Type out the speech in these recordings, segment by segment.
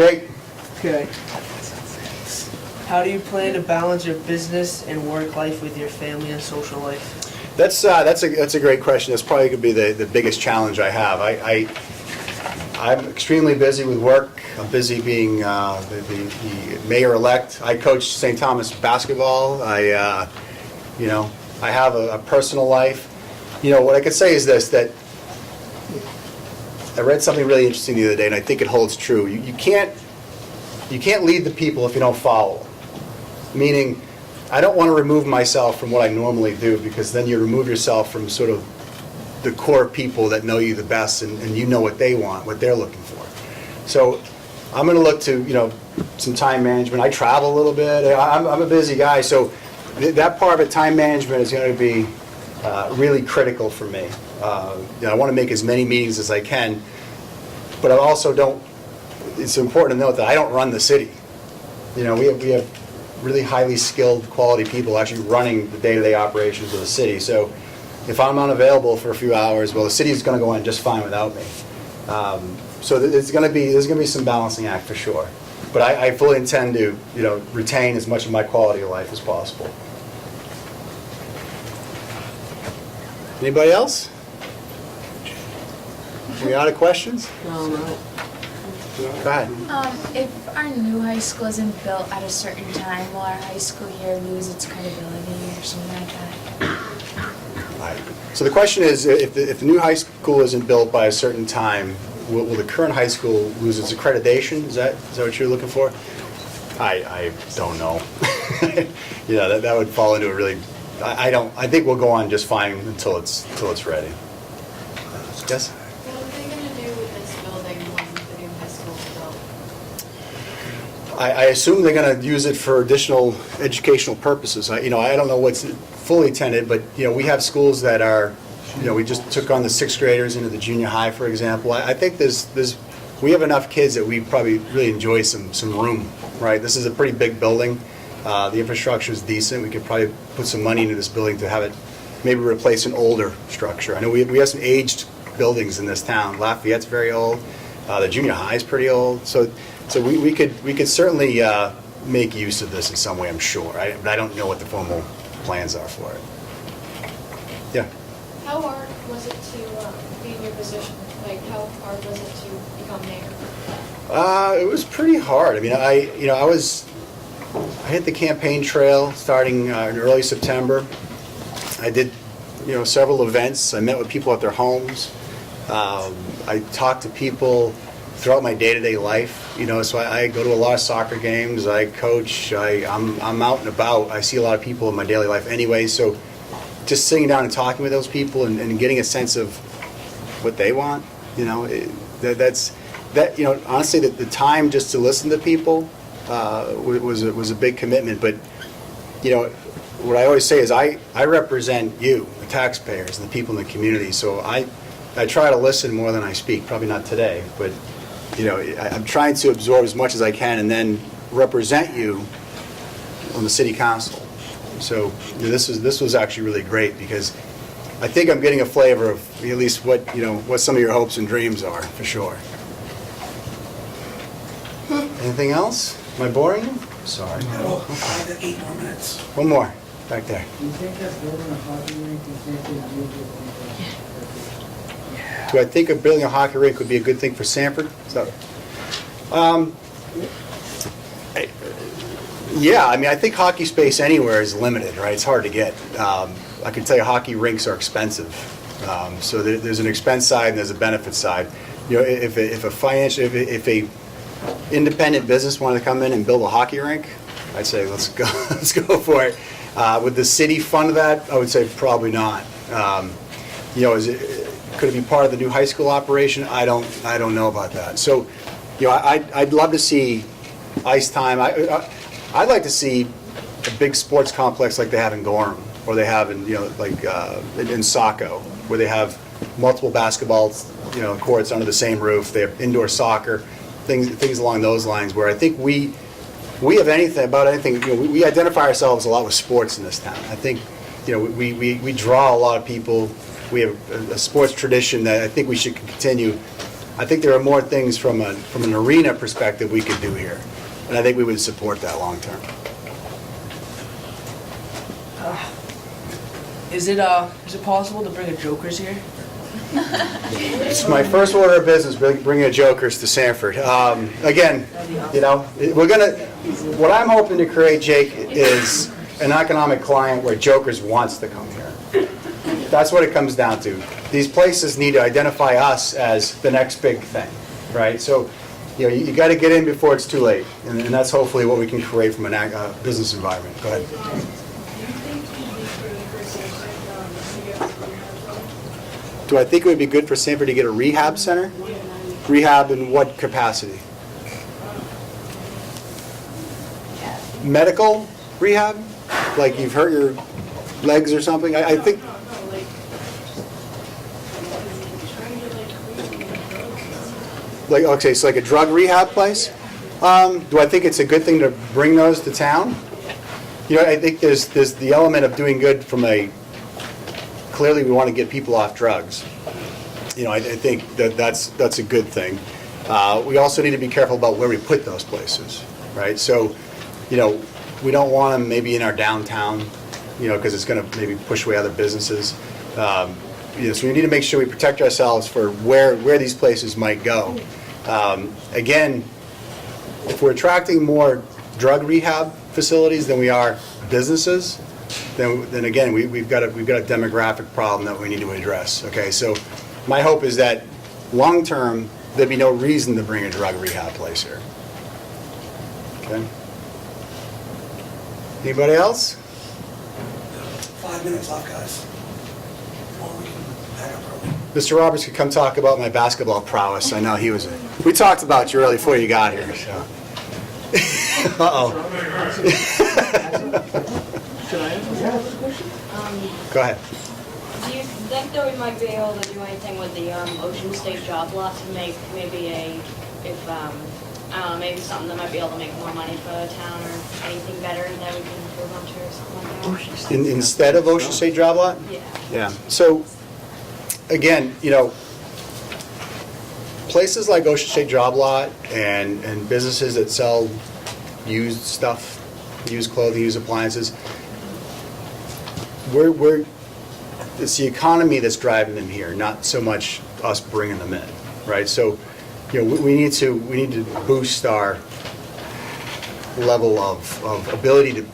Great. Okay. How do you plan to balance your business and work life with your family and social life? That's a great question. That's probably going to be the biggest challenge I have. I'm extremely busy with work. I'm busy being the mayor-elect. I coach St. Thomas basketball. I have a personal life. What I could say is this, that I read something really interesting the other day, and I think it holds true. You can't lead the people if you don't follow. Meaning, I don't want to remove myself from what I normally do, because then you remove yourself from sort of the core people that know you the best, and you know what they want, what they're looking for. So I'm going to look to some time management. I travel a little bit. I'm a busy guy, so that part of it, time management, is going to be really critical for me. I want to make as many meetings as I can, but I also don't. It's important to note that I don't run the city. We have really highly skilled, quality people actually running the day-to-day operations of the city. So if I'm unavailable for a few hours, well, the city is going to go on just fine without me. So there's going to be some balancing act for sure. But I fully intend to retain as much of my quality of life as possible. Anybody else? Any other questions? No. Go ahead. If our new high school isn't built at a certain time, will our high school year lose its credibility or something like that? Right. So the question is, if the new high school isn't built by a certain time, will the current high school lose its accreditation? Is that what you're looking for? I don't know. That would fall into a really. I think we'll go on just fine until it's ready. Yes. What are they going to do with this building when the new high school is built? I assume they're going to use it for additional educational purposes. I don't know what's fully intended, but we have schools that are, we just took on the 6th graders into the junior high, for example. I think we have enough kids that we probably really enjoy some room, right? This is a pretty big building. The infrastructure is decent. We could probably put some money into this building to have it maybe replace an older structure. I know we have some aged buildings in this town. Lafayette's very old. The junior high is pretty old. So we could certainly make use of this in some way, I'm sure. But I don't know what the formal plans are for it. Yeah. How hard was it to be in your position? Like, how hard was it to become mayor? It was pretty hard. I mean, I hit the campaign trail starting in early September. I did, several events. I met with people at their homes. I talked to people throughout my day-to-day life. So I go to a lot of soccer games. I coach. I'm out and about. I see a lot of people in my daily life anyway. So just sitting down and talking with those people and getting a sense of what they want. Honestly, the time just to listen to people was a big commitment. But what I always say is I represent you, the taxpayers, and the people in the community. So I try to listen more than I speak. Probably not today, but I'm trying to absorb as much as I can and then represent you on the city council. So this was actually really great, because I think I'm getting a flavor of at least what some of your hopes and dreams are, for sure. Anything else? Am I boring you? Sorry. No, I got 8 more minutes. One more, back there. Do you think that building a hockey rink is something that would Do I think building a hockey rink would be a good thing for Sanford? Yeah, I mean, I think hockey space anywhere is limited, right? It's hard to get. I can tell you hockey rinks are expensive. So there's an expense side and there's a benefit side. If a independent business wanted to come in and build a hockey rink, I'd say let's go for it. Would the city fund that? I would say probably not. Could it be part of the new high school operation? I don't know about that. So, I'd love to see ice time. I'd like to see a big sports complex like they have in Gorham, or they have in Saco, where they have multiple basketball courts under the same roof. They have indoor soccer, things along those lines. Where I think we have anything. We identify ourselves a lot with sports in this town. I think we draw a lot of people. We have a sports tradition that I think we should continue. I think there are more things from an arena perspective we could do here, and I think we would support that long term. Is it possible to bring a Jokers here? It's my first order of business, bringing a Jokers to Sanford. Again, you know, what I'm hoping to create, Jake, is an economic client where Jokers wants to come here. That's what it comes down to. These places need to identify us as the next big thing, right? So, you know, you got to get in before it's too late, and that's hopefully what we can create from a business environment. Go ahead. Do I think it would be good for Sanford to get a rehab center? Rehab in what capacity? Medical rehab? Like you've hurt your legs or something? I think... Like, okay, so like a drug rehab place? Do I think it's a good thing to bring those to town? You know, I think there's the element of doing good from clearly we want to get people off drugs. You know, I think that's a good thing. We also need to be careful about where we put those places, right? So, you know, we don't want them maybe in our downtown, you know, because it's going to maybe push away other businesses. You know, so we need to make sure we protect ourselves for where these places might go. Again, if we're attracting more drug rehab facilities than we are businesses, then again we've got a demographic problem that we need to address. Okay, so my hope is that long term there'd be no reason to bring a drug rehab place here. Okay. Anybody else? 5 minutes left, guys. Or we can back up early. Mr. Roberts could come talk about my basketball prowess. I know he was. We talked about you early before you got here. So. Uh-oh. Go ahead. Do you think that we might be able to do anything with the Ocean State job lot to make maybe I don't know, maybe something that might be able to make more money for the town or anything better that we can improve on to or something like that? Instead of Ocean State Job Lot? Yeah. Yeah. So, again, you know, places like Ocean State Job Lot and businesses that sell used stuff, used clothing, used appliances, it's the economy that's driving them here, not so much us bringing them in, right? So, you know, we need to boost our level of ability to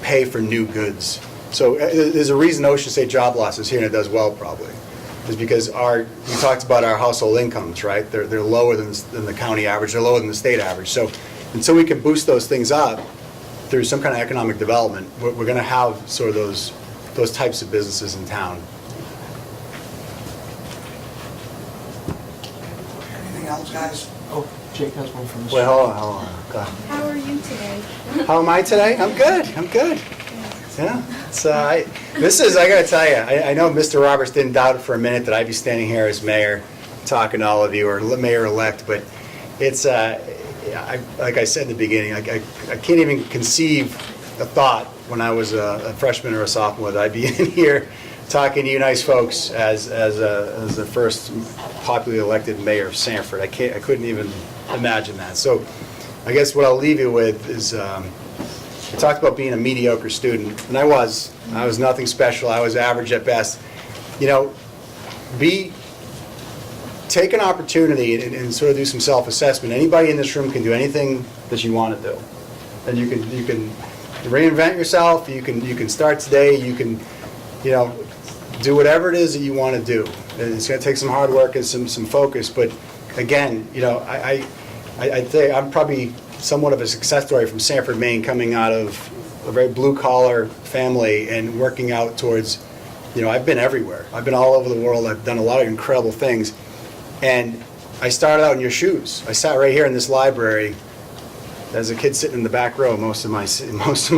pay for new goods. So there's a reason Ocean State Job Loss is here and it does well probably, is because we talked about our household incomes, right? They're lower than the county average, they're lower than the state average. So until we can boost those things up through some kind of economic development, we're going to have sort of those types of businesses in town. Anything else, guys? Oh, Jake has one from Mr. Wait, hold on. Go ahead. How are you today? How am I today? I'm good. Yeah. So I got to tell you, I know Mr. Roberts didn't doubt it for a minute that I'd be standing here as mayor talking to all of you, or mayor-elect, but it's, like I said in the beginning, I can't even conceive a thought when I was a freshman or a sophomore that I'd be in here talking to you nice folks as the first popularly elected mayor of Sanford. I couldn't even imagine that. So I guess what I'll leave you with is, I talked about being a mediocre student, and I was nothing special. I was average at best. You know, take an opportunity and sort of do some self-assessment. Anybody in this room can do anything that you want to do, and you can reinvent yourself. You can start today. You can, you know, do whatever it is that you want to do. And it's going to take some hard work and some focus. But again, you know, I'd say I'm probably somewhat of a success story from Sanford, Maine, coming out of a very blue-collar family and working out towards, you know, I've been everywhere. I've been all over the world. I've done a lot of incredible things. And I started out in your shoes. I sat right here in this library as a kid sitting in the back row most of my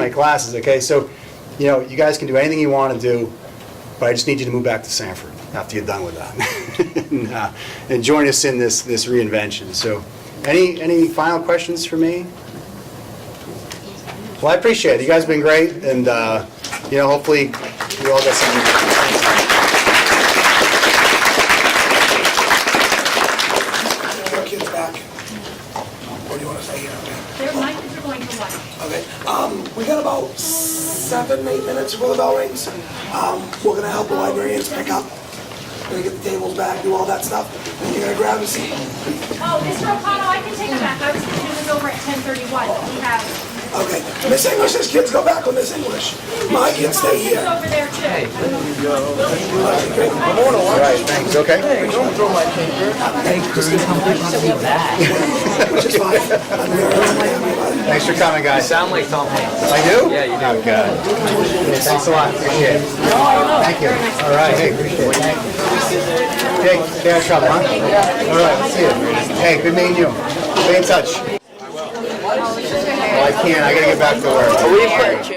classes, okay? So, you know, you guys can do anything you want to do, but I just need you to move back to Sanford after you're done with that. and join us in this reinvention. So, any final questions for me? Well, I appreciate it. You guys have been great, and you know, hopefully you all got something. 7 and 8 minutes before the bell rings. We're gonna help the librarians pick up. We're gonna get the tables back, do all that stuff. And you're gonna grab a seat. Oh, Mr. O'Connell, I can take it back. I was gonna do this over at 10:31. We have Okay, Miss English's kids go back with Miss English. My kids stay kids here. over there too. All right, thanks, okay? Don't throw my paper. Which is fine. I'm very happy. Thanks for coming, guys. Sound like Tom Hanks. I do? Yeah, you do. Oh, God. Thanks a lot, appreciate it. Thank you. All right, hey, appreciate it. Jake, stay out of trouble, huh? All right, let's see you. Hey, good meeting you. Stay in touch. Oh, I can't, I gotta get back to work.